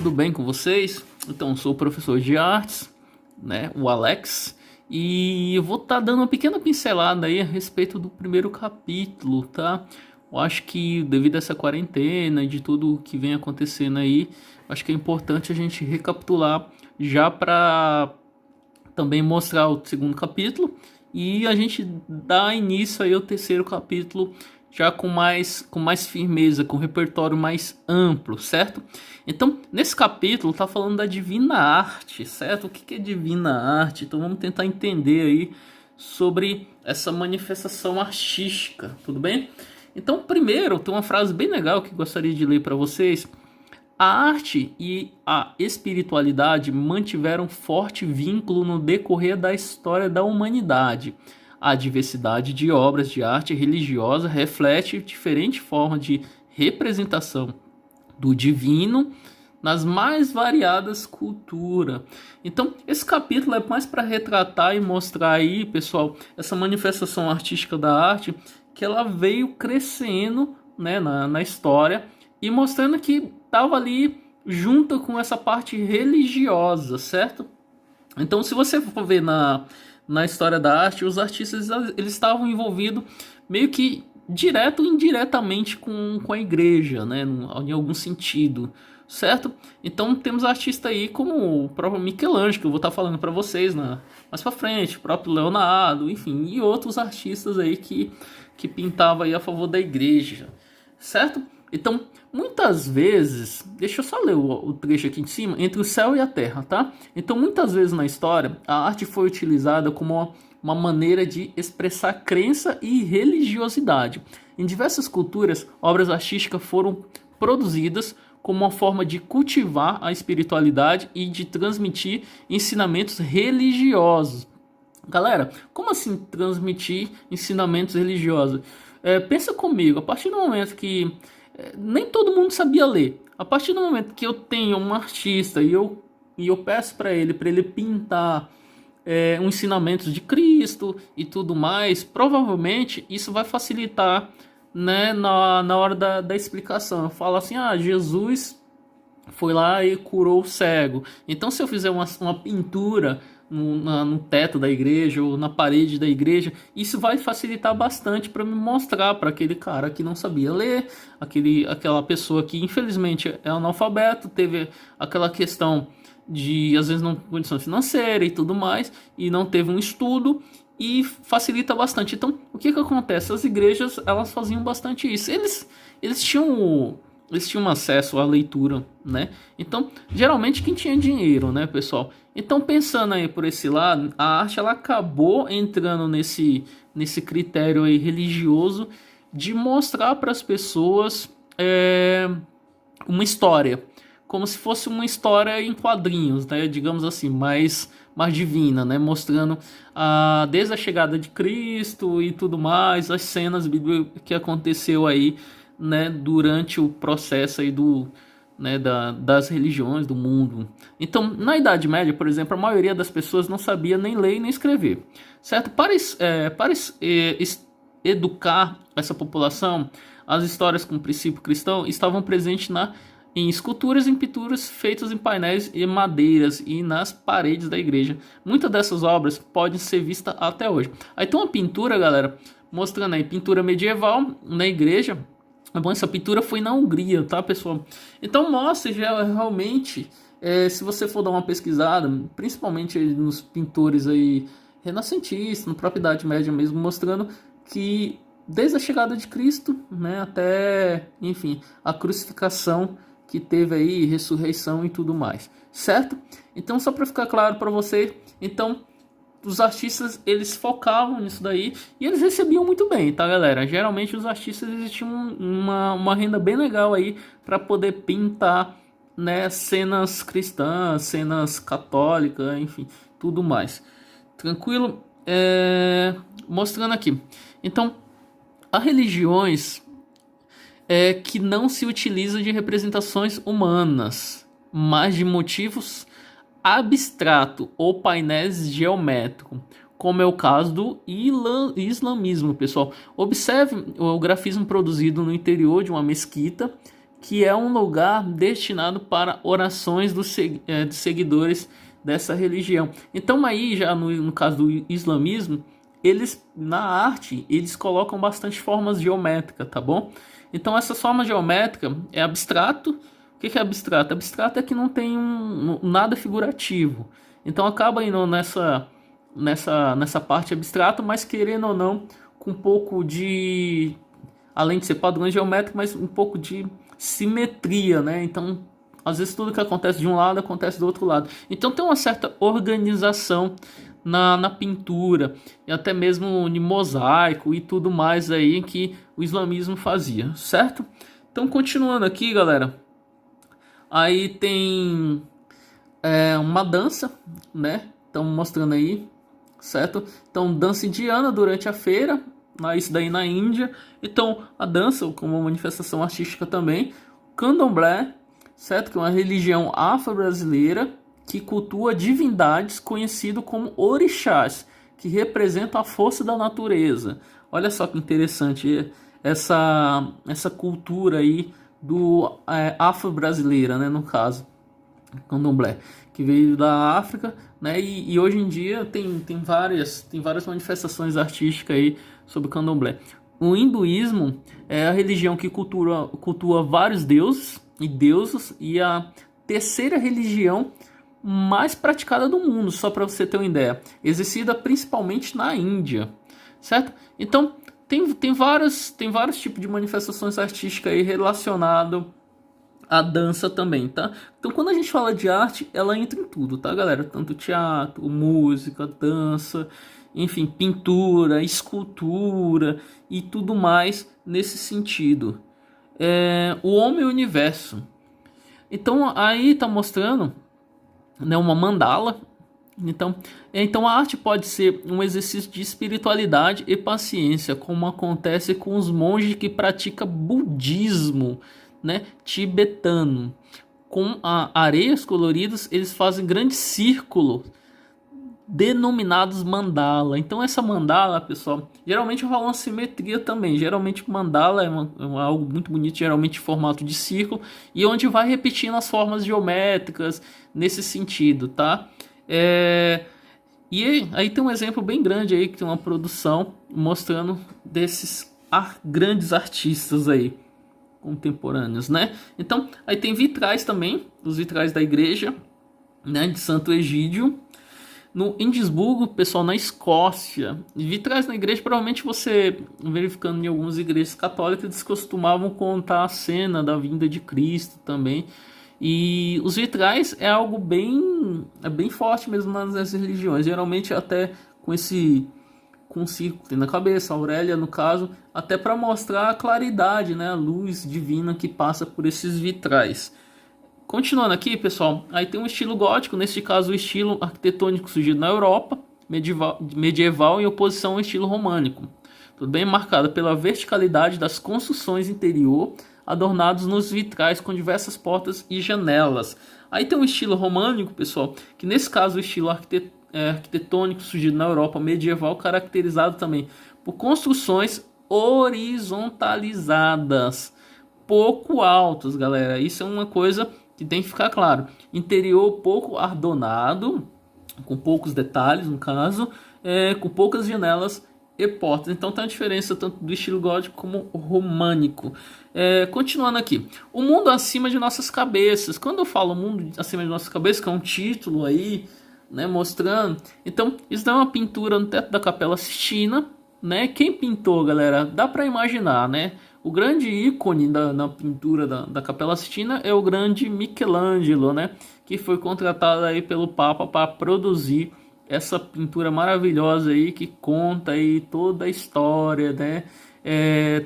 tudo bem com vocês? Então, sou o professor de artes, né, o Alex, e eu vou estar dando uma pequena pincelada aí a respeito do primeiro capítulo, tá? Eu acho que devido a essa quarentena e de tudo que vem acontecendo aí, acho que é importante a gente recapitular já para também mostrar o segundo capítulo e a gente dar início aí ao terceiro capítulo já com mais firmeza, com um repertório mais amplo, certo? Então, nesse capítulo tá falando da divina arte, certo? O que é divina arte? Então vamos tentar entender aí sobre essa manifestação artística, tudo bem? Então, primeiro, tem uma frase bem legal que gostaria de ler para vocês. A arte e a espiritualidade mantiveram forte vínculo no decorrer da história da humanidade. A diversidade de obras de arte religiosa reflete diferente forma de representação do divino nas mais variadas culturas. Então, esse capítulo é mais para retratar e mostrar aí, pessoal, essa manifestação artística da arte que ela veio crescendo, né, na história e mostrando que estava ali junto com essa parte religiosa, certo? Então, se você for ver na história da arte, os artistas eles estavam envolvidos meio que direto ou indiretamente com a igreja, né? Em algum sentido, certo? Então temos artistas aí como o próprio Michelangelo, que eu vou estar falando para vocês mais para frente, o próprio Leonardo, enfim, e outros artistas aí que pintavam aí a favor da igreja, certo? Então, muitas vezes, deixa eu só ler o trecho aqui em cima, entre o céu e a terra, tá? Então, muitas vezes na história, a arte foi utilizada como uma maneira de expressar crença e religiosidade. Em diversas culturas, obras artísticas foram produzidas como uma forma de cultivar a espiritualidade e de transmitir ensinamentos religiosos. Galera, como assim transmitir ensinamentos religiosos? Pensa comigo, a partir do momento que nem todo mundo sabia ler. A partir do momento que eu tenho um artista e eu peço para ele pintar um ensinamento de Cristo e tudo mais, provavelmente isso vai facilitar, né, na hora da explicação. Eu falo assim, Jesus foi lá e curou o cego. Então, se eu fizer uma pintura no teto da igreja ou na parede da igreja, isso vai facilitar bastante para me mostrar para aquele cara que não sabia ler, aquela pessoa que infelizmente é analfabeto, teve aquela questão de às vezes não condição financeira e tudo mais, e não teve um estudo, e facilita bastante. Então, o que acontece? As igrejas, elas faziam bastante isso. Eles tinham acesso à leitura, né? Então, geralmente quem tinha dinheiro, né, pessoal? Então, pensando aí por esse lado, a arte ela acabou entrando nesse critério aí religioso de mostrar para as pessoas uma história, como se fosse uma história em quadrinhos, né? Digamos assim, mais divina, né? Mostrando desde a chegada de Cristo e tudo mais, as cenas bíblicas que aconteceu aí, né, durante o processo aí das religiões do mundo. Então, na Idade Média, por exemplo, a maioria das pessoas não sabia nem ler nem escrever, certo? Para educar essa população, as histórias com princípio cristão estavam presentes em esculturas e pinturas feitas em painéis e madeiras e nas paredes da igreja. Muitas dessas obras podem ser vistas até hoje. Aí tem uma pintura, galera, mostrando aí pintura medieval na igreja. Bom, essa pintura foi na Hungria, tá, pessoal? Então mostra já realmente, se você for dar uma pesquisada, principalmente nos pintores aí renascentistas, na própria Idade Média mesmo, mostrando que desde a chegada de Cristo, né, até, enfim, a crucificação que teve aí, ressurreição e tudo mais, certo? Então, só para ficar claro para você, então os artistas eles focavam nisso daí e eles recebiam muito bem, tá, galera? Geralmente os artistas eles tinham uma renda bem legal aí para poder pintar, né, cenas cristãs, cenas católicas, enfim, tudo mais. Tranquilo? Mostrando aqui. Então, há religiões que não se utilizam de representações humanas, mas de motivos abstrato ou painéis geométricos, como é o caso do islamismo, pessoal. Observe o grafismo produzido no interior de uma mesquita que é um lugar destinado para orações dos seguidores dessa religião. Então aí já no caso do islamismo, eles na arte eles colocam bastante formas geométricas, tá bom? Então essas formas geométricas é abstrato. O que é abstrato? Abstrato é que não tem nada figurativo. Então acaba indo nessa parte abstrata, mas querendo ou não, com um pouco de, além de ser padrões geométricos, mas um pouco de simetria, né? Então, às vezes tudo que acontece de um lado acontece do outro lado. Então tem uma certa organização na pintura e até mesmo de mosaico e tudo mais aí que o islamismo fazia, certo? Então continuando aqui, galera, aí tem uma dança, né? Estão mostrando aí, certo? Então dança indiana durante a feira, isso daí na Índia. Então a dança como uma manifestação artística também. Candomblé, certo? Que é uma religião afro-brasileira que cultua divindades conhecido como orixás, que representam a força da natureza. Olha só que interessante essa cultura aí do afro-brasileira, né, no caso, candomblé, que veio da África, né, e hoje em dia tem várias manifestações artísticas aí sobre o candomblé. O hinduísmo é a religião que cultua vários deuses e deusas, e a terceira religião mais praticada do mundo, só para você ter uma ideia, exercida principalmente na Índia, certo? Então tem vários tipos de manifestações artísticas aí relacionado à dança também, tá? Então quando a gente fala de arte, ela entra em tudo, tá, galera? Tanto teatro, música, dança, enfim, pintura, escultura e tudo mais nesse sentido. O homem e o universo. Então aí tá mostrando, né, uma mandala. Então a arte pode ser um exercício de espiritualidade e paciência, como acontece com os monges que praticam budismo, né, tibetano. Com areias coloridas, eles fazem grandes círculos denominados mandala. Então essa mandala, pessoal, geralmente rola uma simetria também. Geralmente mandala é algo muito bonito, geralmente em formato de círculo, e onde vai repetindo as formas geométricas nesse sentido, tá? E aí tem um exemplo bem grande aí, que tem uma produção mostrando desses grandes artistas aí contemporâneos, né? Então aí tem vitrais também, os vitrais da igreja, né, de Santo Egídio, no Edimburgo, pessoal, na Escócia. Vitrais na igreja, provavelmente você, verificando em algumas igrejas católicas, eles costumavam contar a cena da vinda de Cristo também. E os vitrais é algo bem forte mesmo nas religiões, geralmente até com um círculo na cabeça, a aurélia no caso, até para mostrar a claridade, né, a luz divina que passa por esses vitrais. Continuando aqui, pessoal, aí tem um estilo gótico, neste caso o estilo arquitetônico surgido na Europa medieval em oposição ao estilo românico. Tudo bem marcado pela verticalidade das construções interior, adornados nos vitrais com diversas portas e janelas. Aí tem um estilo românico, pessoal, que nesse caso o estilo arquitetônico surgido na Europa medieval, caracterizado também por construções horizontalizadas, pouco altas, galera. Isso é uma coisa que tem que ficar claro. Interior pouco adornado, com poucos detalhes, no caso, com poucas janelas e portas. Então tem a diferença tanto do estilo gótico como românico. Continuando aqui, o mundo acima de nossas cabeças. Quando eu falo mundo acima de nossas cabeças, que é um título aí, né, mostrando, então isso é uma pintura no teto da Capela Sistina, né? Quem pintou, galera, dá para imaginar, né? O grande ícone na pintura da Capela Sistina é o grande Michelangelo, né? Que foi contratado aí pelo Papa para produzir essa pintura maravilhosa aí, que conta aí toda a história, né?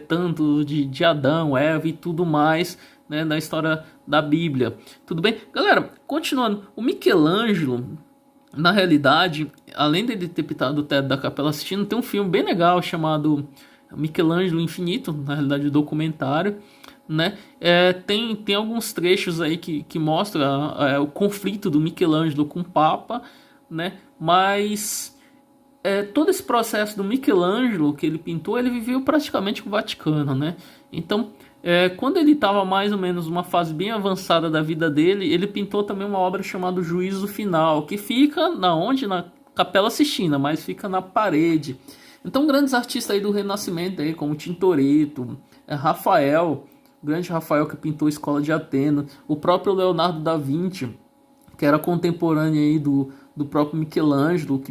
Tanto de Adão, Eva e tudo mais, né? Da história da Bíblia. Tudo bem? Galera, continuando. O Michelangelo, na realidade, além dele ter pintado o teto da Capela Sistina, tem um filme bem legal chamado Michelangelo Infinito, na realidade documentário, né? Tem alguns trechos aí que mostram o conflito do Michelangelo com o Papa, né? Mas todo esse processo do Michelangelo que ele pintou, ele viveu praticamente com o Vaticano, né? Então, quando ele estava mais ou menos numa fase bem avançada da vida dele, ele pintou também uma obra chamada Juízo Final, que fica na Capela Sistina, mas fica na parede. Então, grandes artistas aí do Renascimento, aí, como Tintoretto, Rafael, o grande Rafael que pintou a Escola de Atenas, o próprio Leonardo da Vinci, que era contemporâneo aí do próprio Michelangelo,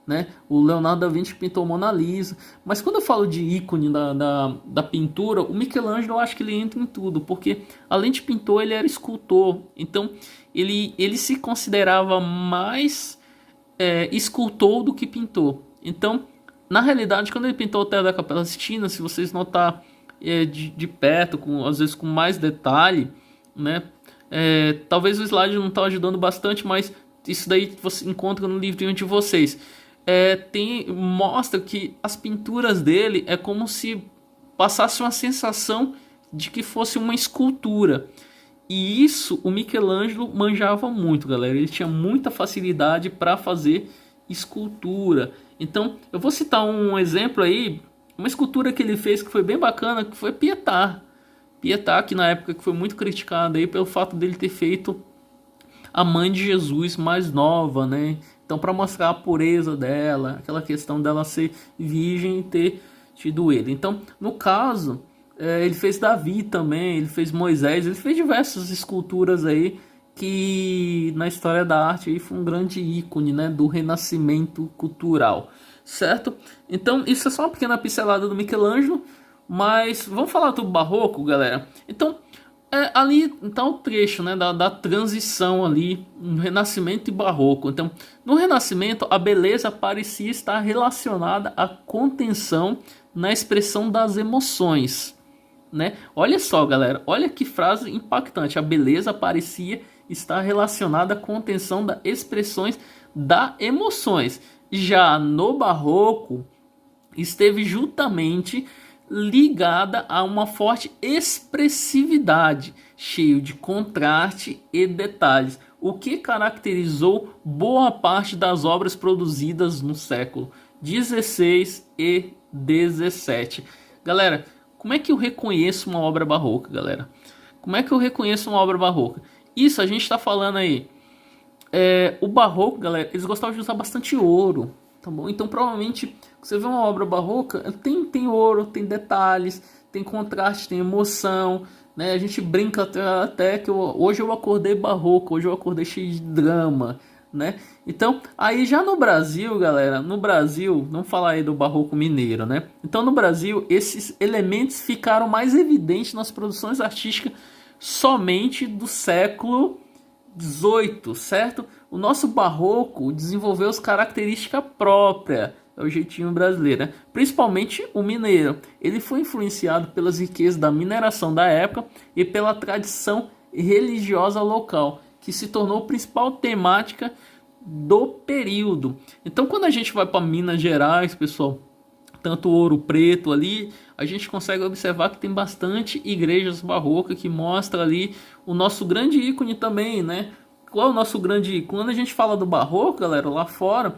né? O Leonardo da Vinci pintou Mona Lisa. Mas quando eu falo de ícone da pintura, o Michelangelo eu acho que ele entra em tudo, porque além de pintor, ele era escultor. Então ele se considerava mais escultor do que pintor. Então, na realidade, quando ele pintou o teto da Capela Sistina, se vocês notar de perto, às vezes com mais detalhe, né? Talvez o slide não está ajudando bastante, mas isso daí você encontra no livrinho de vocês. Mostra que as pinturas dele é como se passasse uma sensação de que fosse uma escultura. E isso o Michelangelo manjava muito, galera. Ele tinha muita facilidade para fazer escultura. Então, eu vou citar um exemplo aí, uma escultura que ele fez que foi bem bacana, que foi Pietà. Pietà, que na época que foi muito criticada aí pelo fato dele ter feito a mãe de Jesus mais nova, né? Então, para mostrar a pureza dela, aquela questão dela ser virgem e ter tido ele. Então, no caso, ele fez Davi também, ele fez Moisés, ele fez diversas esculturas aí que na história da arte aí foi um grande ícone, né, do renascimento cultural, certo? Então, isso é só uma pequena pincelada do Michelangelo, mas vamos falar do barroco, galera. Então, ali está o trecho, né, da transição ali no Renascimento e Barroco. Então, no Renascimento, a beleza parecia estar relacionada à contenção na expressão das emoções, né? Olha só, galera, olha que frase impactante. A beleza parecia estar relacionada à contenção das expressões das emoções. Já no Barroco, esteve justamente ligada a uma forte expressividade, cheio de contraste e detalhes, o que caracterizou boa parte das obras produzidas no século XVI e XVII. Galera, como é que eu reconheço uma obra barroca, galera? Como é que eu reconheço uma obra barroca? Isso a gente está falando aí. O barroco, galera, eles gostavam de usar bastante ouro. Tá bom? Então provavelmente você vê uma obra barroca, tem ouro, tem detalhes, tem contraste, tem emoção, né? A gente brinca até que hoje eu acordei barroco, hoje eu acordei cheio de drama, né? Então aí já no Brasil, galera, no Brasil, não falar aí do barroco mineiro, né? Então no Brasil esses elementos ficaram mais evidentes nas produções artísticas somente do século XVIII, certo? O nosso barroco desenvolveu as características próprias, é o jeitinho brasileiro, né? Principalmente o mineiro. Ele foi influenciado pelas riquezas da mineração da época e pela tradição religiosa local, que se tornou a principal temática do período. Então, quando a gente vai para Minas Gerais, pessoal, tanto Ouro Preto ali, a gente consegue observar que tem bastante igrejas barrocas que mostra ali o nosso grande ícone também, né? Qual é o nosso grande ícone? Quando a gente fala do barroco, galera, lá fora,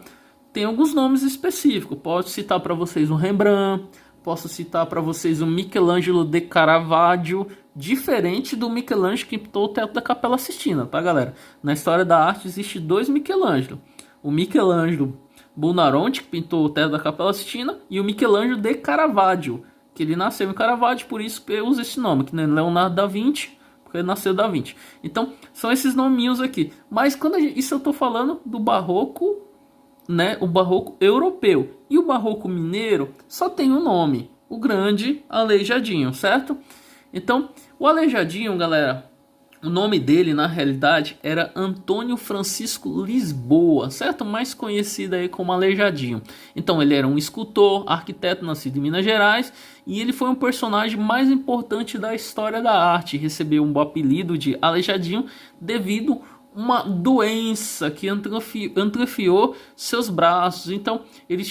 tem alguns nomes específicos. Posso citar para vocês o Rembrandt, posso citar para vocês o Michelangelo de Caravaggio, diferente do Michelangelo que pintou o teto da Capela Sistina, tá, galera? Na história da arte existe dois Michelangelo. O Michelangelo Buonarroti, que pintou o teto da Capela Sistina, e o Michelangelo de Caravaggio, que ele nasceu em Caravaggio, por isso que eu uso esse nome, que não é Leonardo da Vinci, porque ele nasceu da Vinci. Então, são esses nominhos aqui. Mas isso eu estou falando do barroco, né, o barroco europeu. E o barroco mineiro só tem um nome, o Grande Aleijadinho, certo? Então, o Aleijadinho, galera, o nome dele, na realidade, era Antônio Francisco Lisboa, certo? Mais conhecido aí como Aleijadinho. Então, ele era um escultor, arquiteto nascido em Minas Gerais, e ele foi um personagem mais importante da história da arte. Recebeu um apelido de Aleijadinho devido a uma doença que atrofiou seus braços. Então, ele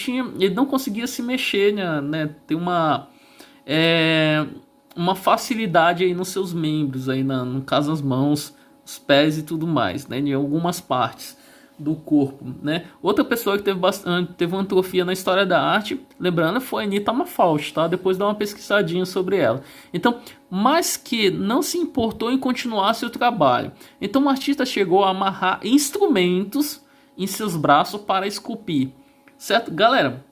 não conseguia se mexer, né? Tem uma facilidade aí nos seus membros, aí no caso as mãos, os pés e tudo mais, né, em algumas partes. do corpo, né? Outra pessoa que teve uma atrofia na história da arte, lembrando, foi a Anita Malfatti, tá? Depois dá uma pesquisadinha sobre ela. Então, mas que não se importou em continuar seu trabalho. Então, o artista chegou a amarrar instrumentos em seus braços para esculpir, certo? Galera,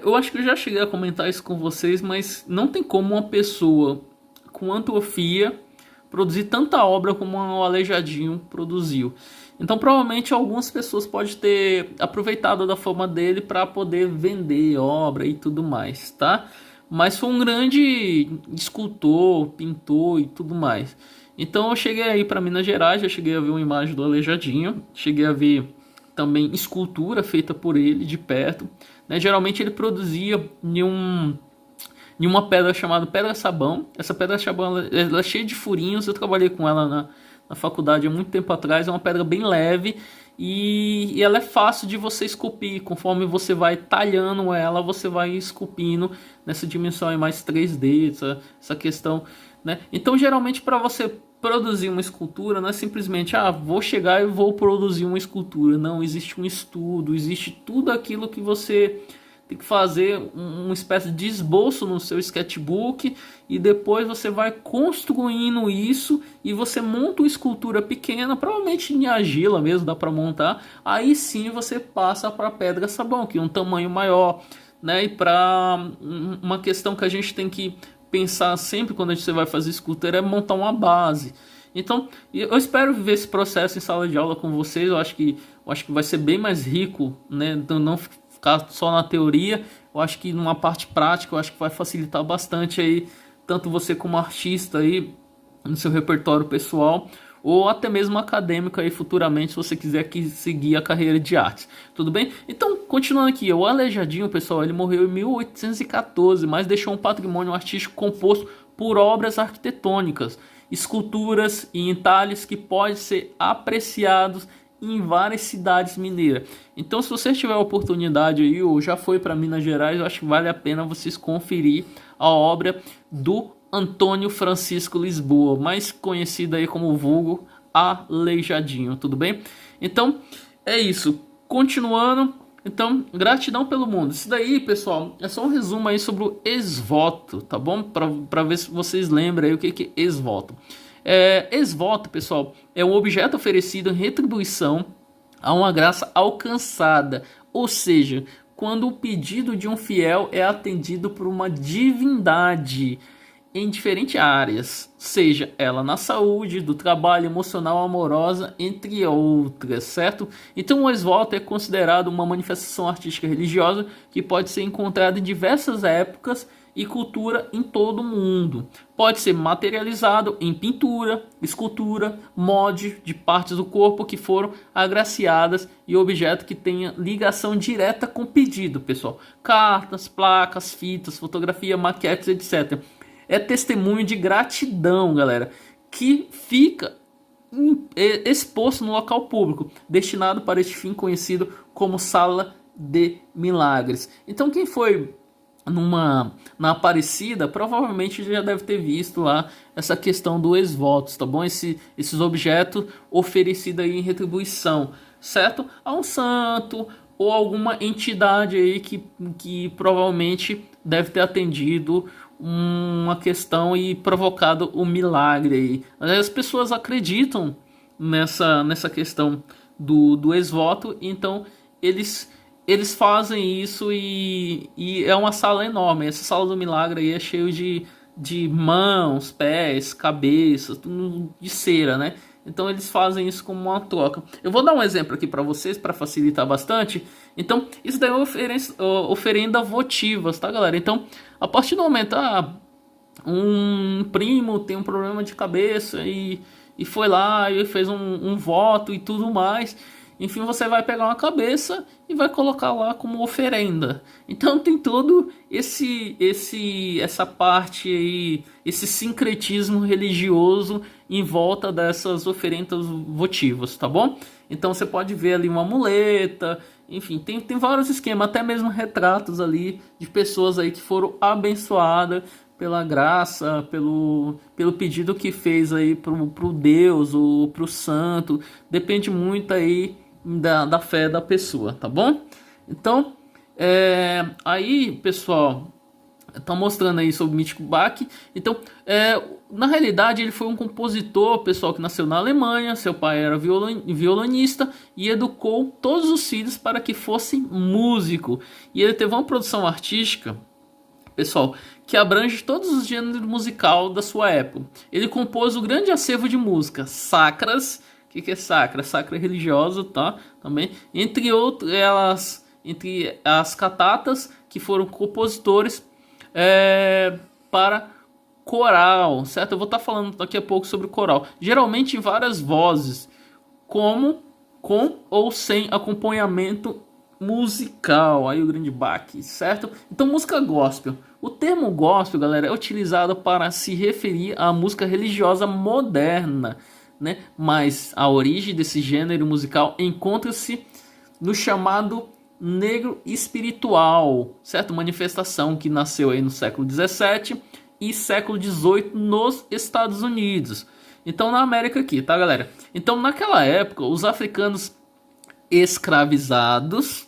eu acho que eu já cheguei a comentar isso com vocês, mas não tem como uma pessoa com atrofia produzir tanta obra como o Aleijadinho produziu. Então provavelmente algumas pessoas podem ter aproveitado da fama dele para poder vender obra e tudo mais, tá? Mas foi um grande escultor, pintor e tudo mais. Então eu cheguei aí para Minas Gerais, já cheguei a ver uma imagem do Aleijadinho, cheguei a ver também escultura feita por ele de perto, né? Geralmente ele produzia em uma pedra chamada pedra-sabão. Essa pedra-sabão ela é cheia de furinhos. Eu trabalhei com ela na faculdade há muito tempo atrás. É uma pedra bem leve e ela é fácil de você esculpir. Conforme você vai talhando ela, você vai esculpindo nessa dimensão aí mais 3D, essa questão, né? Então, geralmente, para você produzir uma escultura, não é simplesmente, vou chegar e vou produzir uma escultura. Não, existe um estudo, existe tudo aquilo que você tem que fazer uma espécie de esboço no seu sketchbook e depois você vai construindo isso e você monta uma escultura pequena, provavelmente em argila mesmo, dá para montar. Aí sim você passa para pedra sabão, que é um tamanho maior, né? E para uma questão que a gente tem que pensar sempre quando você vai fazer escultura é montar uma base. Então, eu espero ver esse processo em sala de aula com vocês. Eu acho que vai ser bem mais rico, né? Então, não ficar só na teoria. Eu acho que numa parte prática, eu acho que vai facilitar bastante aí, tanto você como artista aí, no seu repertório pessoal, ou até mesmo acadêmico aí futuramente, se você quiser seguir a carreira de artes. Tudo bem? Então, continuando aqui, o Aleijadinho, pessoal, ele morreu em 1814, mas deixou um patrimônio artístico composto por obras arquitetônicas, esculturas e entalhes que podem ser apreciados em várias cidades mineiras. Então, se você tiver a oportunidade aí, ou já foi para Minas Gerais, eu acho que vale a pena vocês conferir a obra do Antônio Francisco Lisboa, mais conhecido aí como vulgo Aleijadinho, tudo bem? Então, é isso. Continuando, então, gratidão pelo mundo. Isso daí, pessoal, é só um resumo aí sobre o ex-voto, tá bom? Para ver se vocês lembram aí o que é ex-voto. Ex-voto, pessoal, é um objeto oferecido em retribuição a uma graça alcançada, ou seja, quando o pedido de um fiel é atendido por uma divindade em diferentes áreas, seja ela na saúde, do trabalho, emocional, amorosa, entre outras, certo? Então o ex-voto é considerado uma manifestação artística religiosa que pode ser encontrada em diversas épocas e cultura em todo o mundo. Pode ser materializado em pintura, escultura, molde de partes do corpo que foram agraciadas e objeto que tenha ligação direta com o pedido, pessoal. Cartas, placas, fitas, fotografia, maquetes, etc. É testemunho de gratidão, galera, que fica exposto no local público, destinado para este fim conhecido como sala de milagres. Então quem foi na Aparecida provavelmente já deve ter visto lá essa questão do ex-votos, tá bom? Esses objetos oferecidos aí em retribuição, certo? A um santo ou alguma entidade aí que provavelmente deve ter atendido uma questão e provocado um milagre aí. As pessoas acreditam nessa questão do ex-voto, então eles fazem isso e é uma sala enorme. Essa sala do milagre aí é cheio de mãos, pés, cabeças, tudo de cera, né? Então eles fazem isso como uma troca. Eu vou dar um exemplo aqui para vocês para facilitar bastante. Então isso daí é oferenda votivas, tá, galera? Então a partir do momento um primo tem um problema de cabeça e foi lá e fez um voto e tudo mais. Enfim, você vai pegar uma cabeça e vai colocar lá como oferenda. Então tem todo essa parte aí, esse sincretismo religioso em volta dessas oferendas votivas, tá bom? Então você pode ver ali uma muleta, enfim, tem vários esquemas, até mesmo retratos ali de pessoas aí que foram abençoadas pela graça, pelo pedido que fez aí pro Deus ou pro santo. Depende muito aí da fé da pessoa, tá bom? Então, aí, pessoal, tá mostrando aí sobre o Mítico Bach. Então, na realidade, ele foi um compositor, pessoal, que nasceu na Alemanha. Seu pai era violonista e educou todos os filhos para que fossem músico. E ele teve uma produção artística, pessoal, que abrange todos os gêneros musical da sua época. Ele compôs o grande acervo de músicas sacras. O que é sacra? Sacra religiosa, tá? Também, entre outras, entre as catatas, que foram compositores para coral, certo? Eu vou estar falando daqui a pouco sobre o coral. Geralmente em várias vozes, como com ou sem acompanhamento musical. Aí o grande baque, certo? Então, música gospel. O termo gospel, galera, é utilizado para se referir à música religiosa moderna, né? Mas a origem desse gênero musical encontra-se no chamado negro espiritual, certo? Manifestação que nasceu aí no século 17 e século 18 nos Estados Unidos. Então, na América aqui, tá, galera? Então, naquela época, os africanos escravizados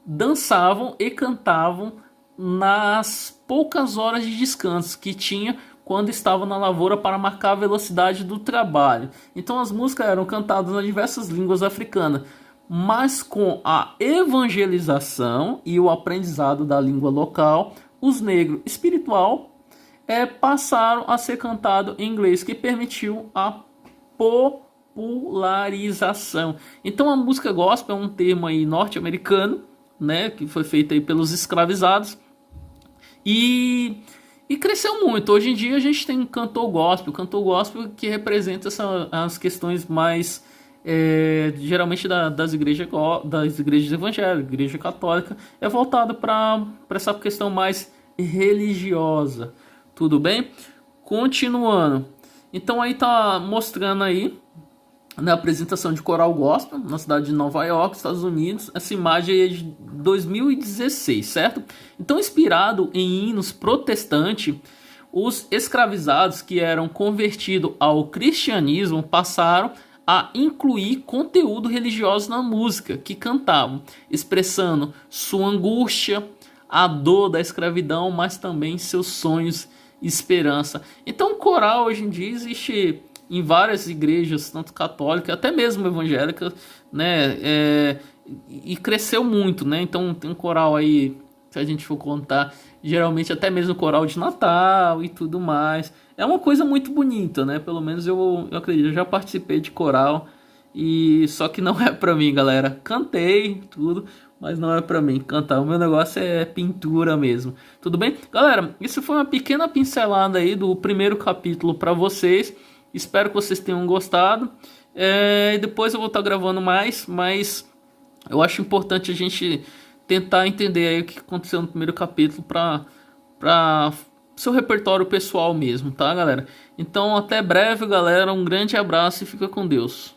dançavam e cantavam nas poucas horas de descanso que tinha quando estavam na lavoura para marcar a velocidade do trabalho. Então, as músicas eram cantadas nas diversas línguas africanas, mas com a evangelização e o aprendizado da língua local, os negros espiritual passaram a ser cantados em inglês, que permitiu a popularização. Então, a música gospel é um termo aí norte-americano, né, que foi feito aí pelos escravizados e cresceu muito. Hoje em dia a gente tem cantor gospel que representa as questões mais geralmente das igrejas evangélicas, igreja católica, é voltado para essa questão mais religiosa. Tudo bem? Continuando. Então aí tá mostrando aí na apresentação de coral gospel na cidade de Nova York, Estados Unidos. Essa imagem aí é de 2016, certo? Então, inspirado em hinos protestantes, os escravizados que eram convertidos ao cristianismo passaram a incluir conteúdo religioso na música que cantavam, expressando sua angústia, a dor da escravidão, mas também seus sonhos e esperança. Então, o coral hoje em dia existe em várias igrejas, tanto católicas, até mesmo evangélicas, né? E cresceu muito, né? Então, tem um coral aí, se a gente for contar, geralmente até mesmo coral de Natal e tudo mais. É uma coisa muito bonita, né? Pelo menos eu acredito, eu já participei de coral e só que não é pra mim, galera. Cantei tudo, mas não é pra mim cantar. O meu negócio é pintura mesmo. Tudo bem? Galera, isso foi uma pequena pincelada aí do primeiro capítulo pra vocês. Espero que vocês tenham gostado. E depois eu vou estar gravando mais, mas eu acho importante a gente tentar entender aí o que aconteceu no primeiro capítulo para seu repertório pessoal mesmo, tá, galera? Então, até breve, galera. Um grande abraço e fica com Deus.